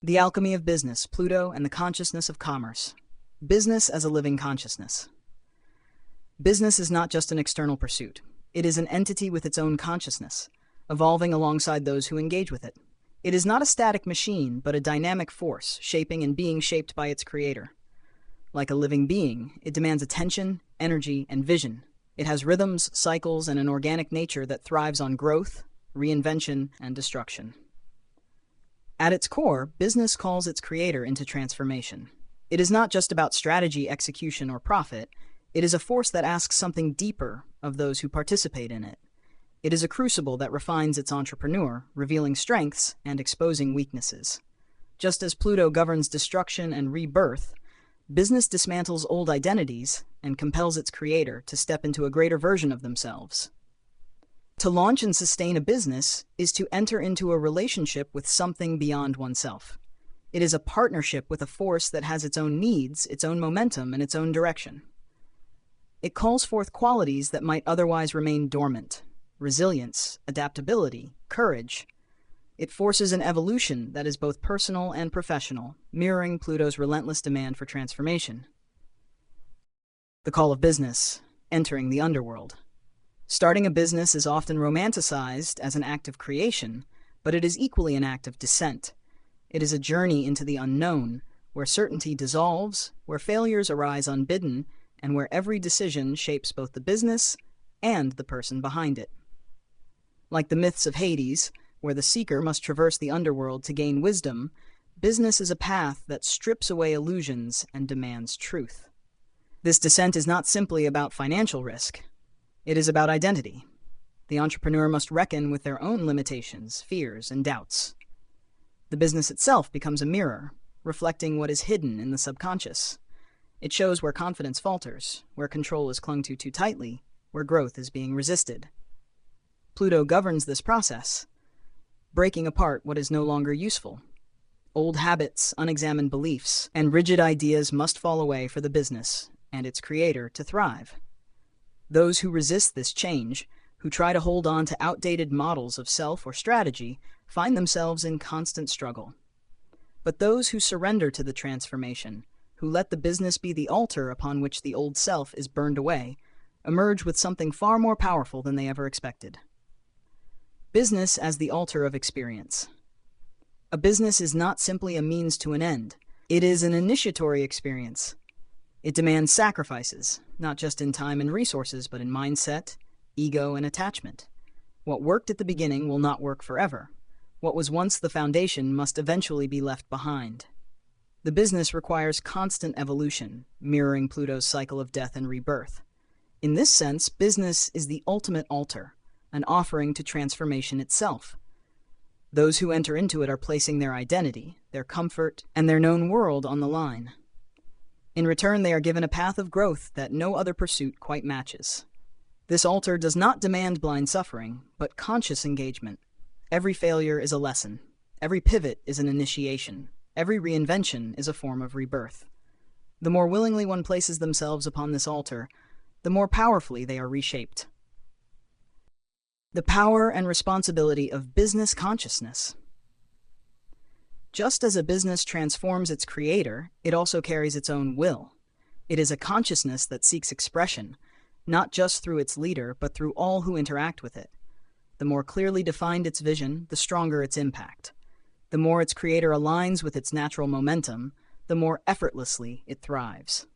The Alchemy of Business, Pluto and the Consciousness of Commerce. Business as a living consciousness. Business is not just an external pursuit. It is an entity with its own consciousness, evolving alongside those who engage with it. It is not a static machine, but a dynamic force, shaping and being shaped by its creator. Like a living being, it demands attention, energy, and vision. It has rhythms, cycles, and an organic nature that thrives on growth, reinvention, and destruction. At its core, business calls its creator into transformation. It is not just about strategy, execution, or profit. It is a force that asks something deeper of those who participate in it. It is a crucible that refines its entrepreneur, revealing strengths and exposing weaknesses. Just as Pluto governs destruction and rebirth, business dismantles old identities and compels its creator to step into a greater version of themselves. To launch and sustain a business is to enter into a relationship with something beyond oneself. It is a partnership with a force that has its own needs, its own momentum, and its own direction. It calls forth qualities that might otherwise remain dormant: resilience, adaptability, courage. It forces an evolution that is both personal and professional, mirroring Pluto's relentless demand for transformation. The call of business, entering the underworld. Starting a business is often romanticized as an act of creation, but it is equally an act of descent. It is a journey into the unknown, where certainty dissolves, where failures arise unbidden, and where every decision shapes both the business and the person behind it. Like the myths of Hades, where the seeker must traverse the underworld to gain wisdom, business is a path that strips away illusions and demands truth. This descent is not simply about financial risk. It is about identity. The entrepreneur must reckon with their own limitations, fears, and doubts. The business itself becomes a mirror, reflecting what is hidden in the subconscious. It shows where confidence falters, where control is clung to too tightly, where growth is being resisted. Pluto governs this process, breaking apart what is no longer useful. Old habits, unexamined beliefs, and rigid ideas must fall away for the business and its creator to thrive. Those who resist this change, who try to hold on to outdated models of self or strategy, find themselves in constant struggle. But those who surrender to the transformation, who let the business be the altar upon which the old self is burned away, emerge with something far more powerful than they ever expected. Business as the altar of experience. A business is not simply a means to an end. It is an initiatory experience. It demands sacrifices, not just in time and resources, but in mindset, ego, and attachment. What worked at the beginning will not work forever. What was once the foundation must eventually be left behind. The business requires constant evolution, mirroring Pluto's cycle of death and rebirth. In this sense, business is the ultimate altar, an offering to transformation itself. Those who enter into it are placing their identity, their comfort, and their known world on the line. In return, they are given a path of growth that no other pursuit quite matches. This altar does not demand blind suffering, but conscious engagement. Every failure is a lesson. Every pivot is an initiation. Every reinvention is a form of rebirth. The more willingly one places themselves upon this altar, the more powerfully they are reshaped. The power and responsibility of business consciousness. Just as a business transforms its creator, it also carries its own will. It is a consciousness that seeks expression, not just through its leader, but through all who interact with it. The more clearly defined its vision, the stronger its impact. The more its creator aligns with its natural momentum, the more effortlessly it thrives.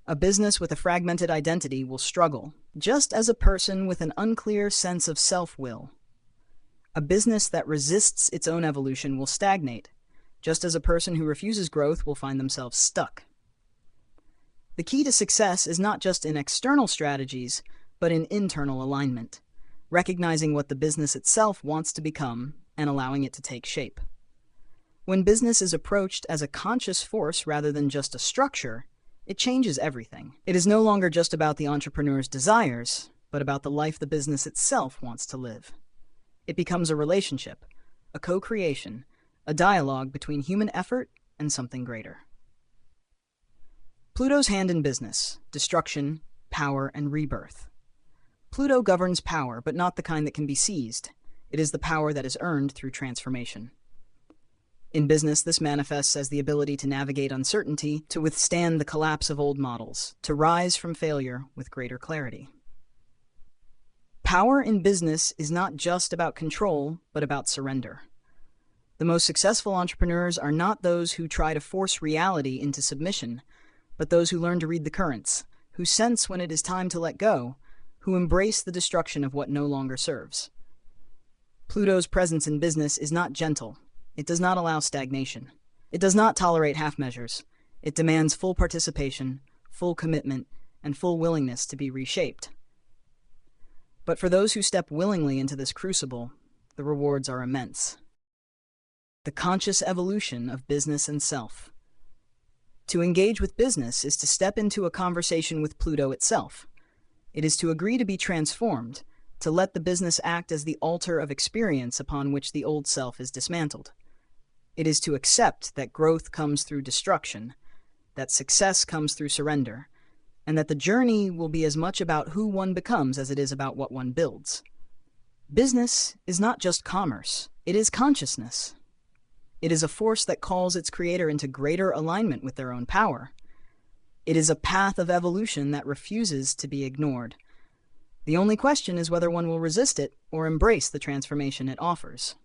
A business with a fragmented identity will struggle, just as a person with an unclear sense of self will. A business that resists its own evolution will stagnate, just as a person who refuses growth will find themselves stuck. The key to success is not just in external strategies, but in internal alignment, recognizing what the business itself wants to become and allowing it to take shape. When business is approached as a conscious force rather than just a structure, it changes everything. It is no longer just about the entrepreneur's desires, but about the life the business itself wants to live. It becomes a relationship, a co-creation, a dialogue between human effort and something greater. Pluto's hand in business: destruction, power, and rebirth. Pluto governs power, but not the kind that can be seized. It is the power that is earned through transformation. In business, this manifests as the ability to navigate uncertainty, to withstand the collapse of old models, to rise from failure with greater clarity. Power in business is not just about control, but about surrender. The most successful entrepreneurs are not those who try to force reality into submission, but those who learn to read the currents, who sense when it is time to let go, who embrace the destruction of what no longer serves. Pluto's presence in business is not gentle. It does not allow stagnation. It does not tolerate half measures. It demands full participation, full commitment, and full willingness to be reshaped. But for those who step willingly into this crucible, the rewards are immense. The conscious evolution of business and self. To engage with business is to step into a conversation with Pluto itself. It is to agree to be transformed, to let the business act as the altar of experience upon which the old self is dismantled. It is to accept that growth comes through destruction, that success comes through surrender, and that the journey will be as much about who one becomes as it is about what one builds. Business is not just commerce, it is consciousness. It is a force that calls its creator into greater alignment with their own power. It is a path of evolution that refuses to be ignored. The only question is whether one will resist it or embrace the transformation it offers.